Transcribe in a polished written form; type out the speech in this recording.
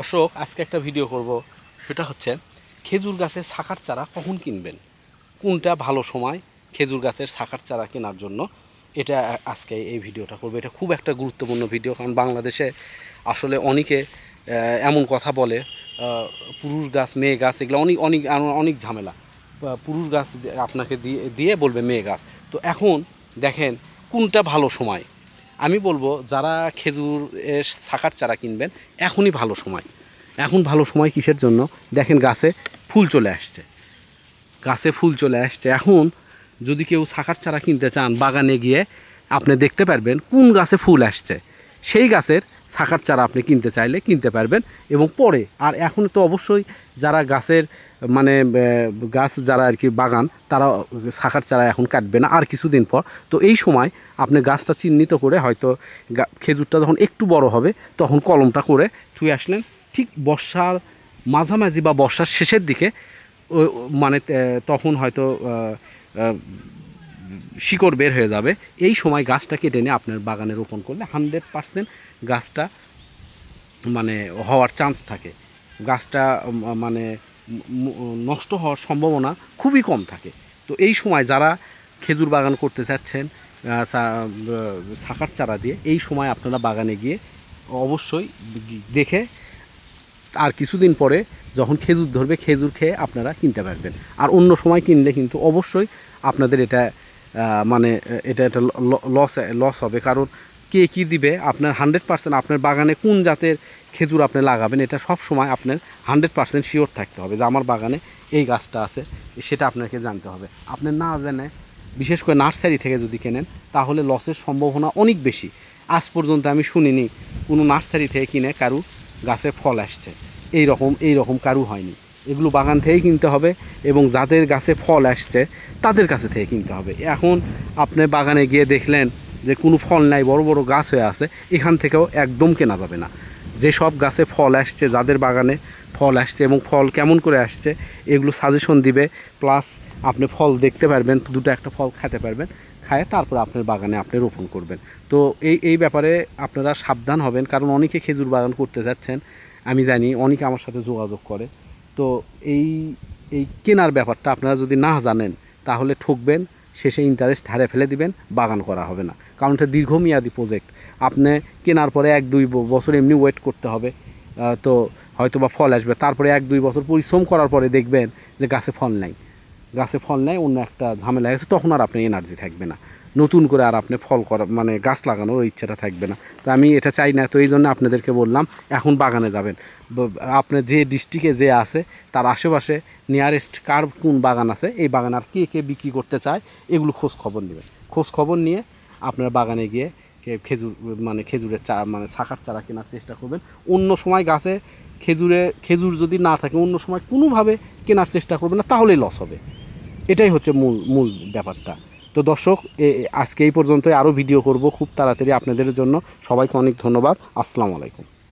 দর্শক, আজকে একটা ভিডিও করব। সেটা হচ্ছে খেজুর গাছের শাখার চারা কখন কিনবেন, কোনটা ভালো সময় খেজুর গাছের শাখার চারা কেনার জন্য। এটা আজকে এই ভিডিওটা করবো। এটা খুব একটা গুরুত্বপূর্ণ ভিডিও, কারণ বাংলাদেশে আসলে অনেকে এমন কথা বলে পুরুষ গাছ মেয়ে গাছ এগুলো অনেক অনেক অনেক ঝামেলা। পুরুষ গাছ আপনাকে দিয়ে দিয়ে বলবে মেয়ে গাছ। তো এখন দেখেন কোনটা ভালো সময়। আমি বলবো যারা খেজুরের শাখার চারা কিনবেন এখনই ভালো সময়। এখন ভালো সময় কিসের জন্য? দেখেন গাছে ফুল চলে আসছে, গাছে ফুল চলে আসছে। এখন যদি কেউ শাখার চারা কিনতে চান, বাগানে গিয়ে আপনি দেখতে পারবেন কোন গাছে ফুল আসছে, সেই গাছের শাখার চারা আপনি কিনতে চাইলে কিনতে পারবেন। এবং পরে আর এখন তো অবশ্যই যারা গাছের মানে গাছ যারা আর কি বাগান, তারা শাখার চারা এখন কাটবে না আর কিছুদিন পর। তো এই সময় আপনি গাছটা চিহ্নিত করে, হয়তো খেজুরটা যখন একটু বড় হবে তখন কলমটা করে থুয়ে আসলেন। ঠিক বর্ষার মাঝামাঝি বা বর্ষার শেষের দিকে মানে তখন হয়তো শিকড় বের হয়ে যাবে। এই সময় গাছটা কেটে নিয়ে আপনার বাগানে রোপণ করলে 100% গাছটা মানে হওয়ার চান্স থাকে। গাছটা মানে নষ্ট হওয়ার সম্ভাবনা খুবই কম থাকে। তো এই সময় যারা খেজুর বাগান করতে চাচ্ছেন শাখার চারা দিয়ে, এই সময় আপনারা বাগানে গিয়ে অবশ্যই দেখে আর কিছুদিন পরে যখন খেজুর ধরবে, খেজুর খেয়ে আপনারা কিনতে পারবেন। আর অন্য সময় কিনলে কিন্তু অবশ্যই আপনাদের এটা মানে এটা একটা লস হবে। কারণ কে কী দিবে আপনার 100% আপনার বাগানে কোন জাতের খেজুর আপনি লাগাবেন, এটা সব সময় আপনার 100% শিওর থাকতে হবে যে আমার বাগানে এই গাছটা আছে, সেটা আপনাকে জানতে হবে। আপনি না জেনে বিশেষ করে নার্সারি থেকে যদি কেনেন তাহলে লসের সম্ভাবনা অনেক বেশি। আজ পর্যন্ত আমি শুনিনি কোনো নার্সারি থেকে কিনে কারু গাছে ফল আসছে, এই রকম কারু হয়নি। এগুলো বাগান থেকেই কিনতে হবে এবং যাদের গাছে ফল আসছে তাদের কাছে থেকে কিনতে হবে। এখন আপনি বাগানে গিয়ে দেখলেন যে কোনো ফল নাই, বড় বড় গাছ হয়ে আছে, এখান থেকেও একদম কেনা যাবে না। যেসব গাছে ফল আসছে, যাদের বাগানে ফল আসছে এবং ফল কেমন করে আসছে এগুলো সাজেশন দিবে, প্লাস আপনি ফল দেখতে পারবেন, দুটো একটা ফল খেতে পারবেন, খায় তারপর আপনার বাগানে আপনি রোপণ করবেন। তো এই ব্যাপারে আপনারা সাবধান হবেন, কারণ অনেকে খেজুর বাগান করতে যাচ্ছেন, আমি জানি অনেকে আমার সাথে যোগাযোগ করে। তো এই এই কেনার ব্যাপারটা আপনারা যদি না জানেন তাহলে ঠকবেন, শেষে ইন্টারেস্ট হারে ফেলে দিবেন, বাগান করা হবে না। কারণ এটা দীর্ঘমেয়াদী প্রজেক্ট। আপনি কেনার পরে 1-2 বছর এমনি ওয়েট করতে হবে, তো হয়তো বা ফল আসবে। তারপরে 1-2 বছর পরিশ্রম করার পরে দেখবেন যে গাছে ফল নাই, অন্য একটা ঝামেলা হয়েছে, তখন আর আপনার এনার্জি থাকবে না, নতুন করে আর আপনি ফল করা মানে গাছ লাগানোর ইচ্ছাটা থাকবে না। তো আমি এটা চাই না। তো এই জন্য আপনাদেরকে বললাম এখন বাগানে যাবেন। আপনার যে ডিস্ট্রিক্টে যে আছে তার আশেপাশে নিয়ারেস্ট কার কোন বাগান আছে, এই বাগান আর কে কে বিক্রি করতে চায় এগুলো খোঁজ খবর নেবেন। খোঁজ খবর নিয়ে আপনার বাগানে গিয়ে খেজুরের মানে শাখার চারা কেনার চেষ্টা করবেন। অন্য সময় গাছে খেজুর যদি না থাকে অন্য সময় কোনোভাবে কেনার চেষ্টা করবেন না, তাহলেই লস হবে। এটাই হচ্ছে মূল মূল ব্যাপারটা। তো দর্শক, আজকে এই পর্যন্তই। আরও ভিডিও করব খুব তাড়াতাড়ি আপনাদের জন্য। সবাইকে অনেক ধন্যবাদ। আসসালামু আলাইকুম।